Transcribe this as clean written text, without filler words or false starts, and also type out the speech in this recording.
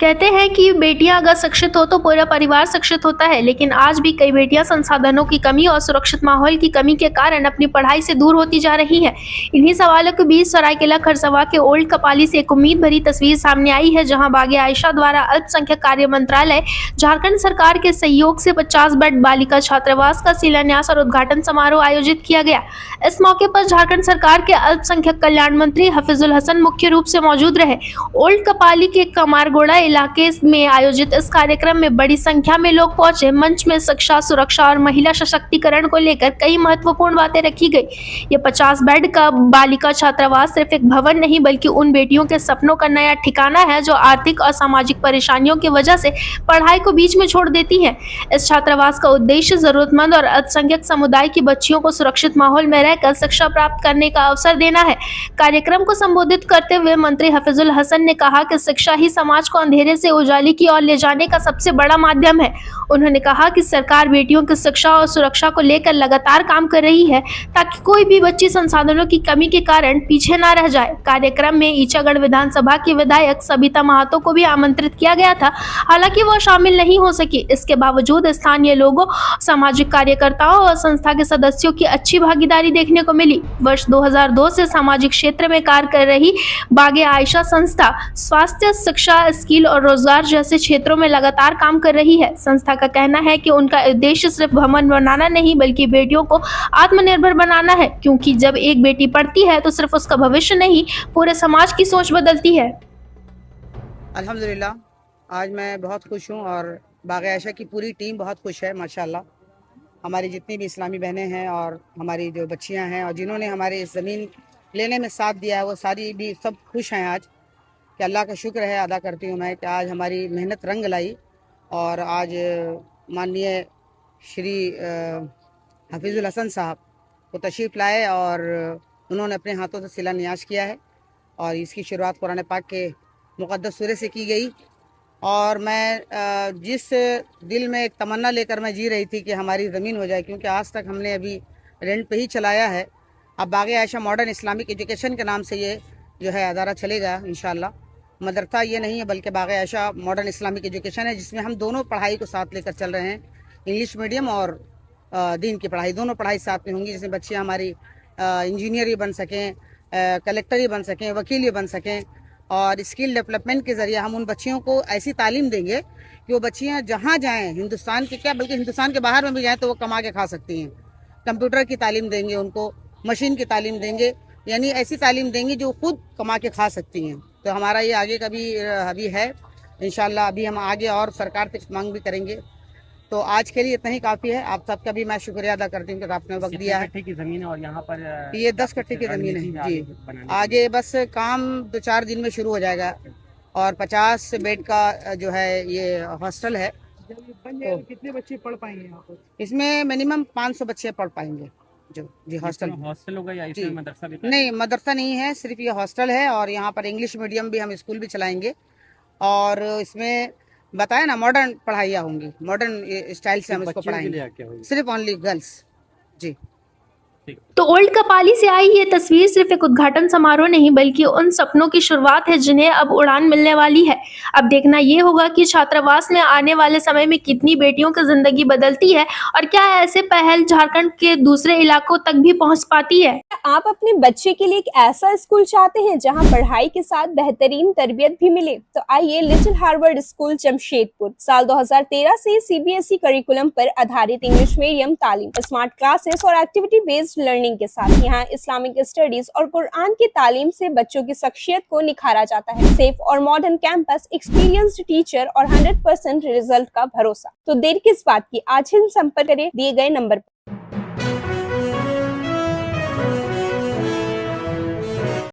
कहते हैं कि बेटियां अगर शिक्षित हो तो पूरा परिवार शिक्षित होता है, लेकिन आज भी कई बेटियां संसाधनों की कमी और सुरक्षित माहौल की कमी के कारण अपनी पढ़ाई से दूर होती जा रही हैं। इन्हीं सवालों के बीच सरायकेला खरसवा के ओल्ड कपाली से एक उम्मीद भरी तस्वीर सामने आई है, जहां बागे आयशा द्वारा अल्पसंख्यक कार्य मंत्रालय झारखंड सरकार के सहयोग से 50 बेड बालिका छात्रावास का शिलान्यास और उद्घाटन समारोह आयोजित किया गया। इस मौके पर झारखंड सरकार के अल्पसंख्यक कल्याण मंत्री हफीजुल हसन मुख्य रूप से मौजूद रहे। ओल्ड कपाली के कमारगोड़ा इलाके में आयोजित इस कार्यक्रम में बड़ी संख्या में लोग पहुंचे। मंच में शिक्षा, सुरक्षा और महिला सशक्तिकरण को लेकर कई महत्वपूर्ण बातें रखी गई। ये 50 बेड का बालिका छात्रावास सिर्फ एक भवन नहीं, बल्कि उन बेटियों के सपनों का नया ठिकाना है जो आर्थिक और सामाजिक परेशानियों की वजह से पढ़ाई को बीच में छोड़ देती हैं। इस छात्रावास का उद्देश्य जरूरतमंद और अल्पसंख्यक समुदाय की बच्चियों को सुरक्षित माहौल में रहकर शिक्षा प्राप्त करने का अवसर देना है। कार्यक्रम को संबोधित करते हुए मंत्री हफीजुल हसन ने कहा कि शिक्षा ही समाज को अंधेरे से उजाले की ओर ले जाने का सबसे बड़ा माध्यम है। उन्होंने कहा कि सरकार बेटियों की शिक्षा और सुरक्षा को लेकर लगातार काम कर रही है, ताकि कोई भी बच्ची संसाधनों की कमी के कारण पीछे न रह जाए। कार्यक्रम में ईचागढ़ विधानसभा की विधायक सबिता महातो को भी आमंत्रित किया गया था, हालांकि वह शामिल नहीं हो सकी। इसके बावजूद स्थानीय लोगों, सामाजिक कार्यकर्ताओं और संस्था के सदस्यों की अच्छी भागीदारी देखने को मिली। वर्ष 2002 से सामाजिक क्षेत्र में कार्य कर रही बागे आयशा संस्था स्वास्थ्य, शिक्षा, स्किल और रोजगार जैसे क्षेत्रों में लगातार काम कर रही है। संस्था का कहना है कि उनका उद्देश्य सिर्फ भवन बनाना नहीं, बल्कि बेटियों को आत्मनिर्भर बनाना है, क्योंकि जब एक बेटी पढ़ती है तो सिर्फ उसका भविष्य नहीं, पूरे समाज की सोच बदलती है। अल्हम्दुलिल्लाह, आज मैं बहुत खुश हूँ और बागे आयशा की पूरी टीम बहुत खुश है। माशाल्लाह, हमारी जितनी भी इस्लामी बहनें हैं और हमारी जो बच्चियां हैं और जिन्होंने हमारे इस ज़मीन लेने में साथ दिया है, वो सारी भी सब खुश हैं। आज कि अल्लाह का शुक्र है, अदा करती हूँ मैं कि आज हमारी मेहनत रंग लाई और आज माननीय श्री हफीजुल हसन साहब को तशरीफ़ लाए और उन्होंने अपने हाथों से शिलान्यास किया है और इसकी शुरुआत कुरान पाक के मुक़द्दस सूरे से की गई। और मैं जिस दिल में एक तमन्ना लेकर मैं जी रही थी कि हमारी ज़मीन हो जाए, क्योंकि आज तक हमने अभी रेंट पे ही चलाया है। अब बागे आयशा मॉडर्न इस्लामिक एजुकेशन के नाम से ये जो है अदारा चलेगा इंशाल्लाह। मदरसा ये नहीं है, बल्कि बागे आयशा मॉडर्न इस्लामिक एजुकेशन है, जिसमें हम दोनों पढ़ाई को साथ लेकर चल रहे हैं। इंग्लिश मीडियम और दीन की पढ़ाई, दोनों पढ़ाई साथ में होंगी, जिसमें बच्चे हमारी इंजीनियर ही बन सकें, कलेक्टर ही बन सकें, वकील ही बन सकें। और स्किल डेवलपमेंट के ज़रिए हम उन बच्चियों को ऐसी तालीम देंगे कि वो बच्चियाँ जहाँ जाएँ, हिंदुस्तान के क्या बल्कि हिंदुस्तान के बाहर में भी जाएँ तो वो कमा के खा सकती हैं। कंप्यूटर की तालीम देंगे उनको, मशीन की तालीम देंगे, यानी ऐसी तालीम देंगे जो खुद कमा के खा सकती हैं। तो हमारा ये आगे का भी अभी है इंशाल्लाह। अभी हम आगे और सरकार से मांग भी करेंगे। तो आज के लिए इतना ही काफ़ी है। आप सबका भी मैं शुक्रिया अदा करती हूँ कि आपने वक्त दिया है। कट्ठे की ज़मीन है और यहाँ पर ये 10 कट्ठे की ज़मीन है जी। आगे बस काम 2-4 दिन में शुरू हो जाएगा और 50 बेड का जो है ये हॉस्टल है। तो कितने बच्चे पढ़ पाएंगे यहाँ पर? इसमें मिनिमम 500 बच्चे पढ़ पाएंगे जो जी। हॉस्टल होगा या इसमें मदरसा भी? नहीं, मदरसा नहीं है, सिर्फ ये हॉस्टल है। और यहाँ पर इंग्लिश मीडियम भी, हम स्कूल भी चलाएंगे और इसमें बताया ना मॉडर्न पढ़ाइयाँ होंगी, मॉडर्न स्टाइल से हम इसको पढ़ाएंगे, सिर्फ ओनली गर्ल्स जी। तो ओल्ड कपाली से आई ये तस्वीर सिर्फ एक उद्घाटन समारोह नहीं, बल्कि उन सपनों की शुरुआत है जिन्हें अब उड़ान मिलने वाली है। अब देखना ये होगा कि छात्रावास में आने वाले समय में कितनी बेटियों की जिंदगी बदलती है और क्या ऐसे पहल झारखंड के दूसरे इलाकों तक भी पहुंच पाती है। आप अपने बच्चे के लिए एक ऐसा स्कूल चाहते हैं जहां पढ़ाई के साथ बेहतरीन तरबियत भी मिले, तो आइए लिटिल हार्वर्ड स्कूल जमशेदपुर। साल 2013 से सीबीएसई करिकुलम पर आधारित इंग्लिश मीडियम तालीम, स्मार्ट क्लासेस और एक्टिविटी बेस्ड लर्निंग के साथ यहाँ इस्लामिक स्टडीज और कुरान की तालीम से बच्चों की शख्सियत को निखारा जाता है। सेफ और मॉडर्न कैंपस, एक्सपीरियंस्ड टीचर और 100% रिजल्ट का भरोसा। तो देर किस बात की, आज ही संपर्क करें दिए गए नंबर पर।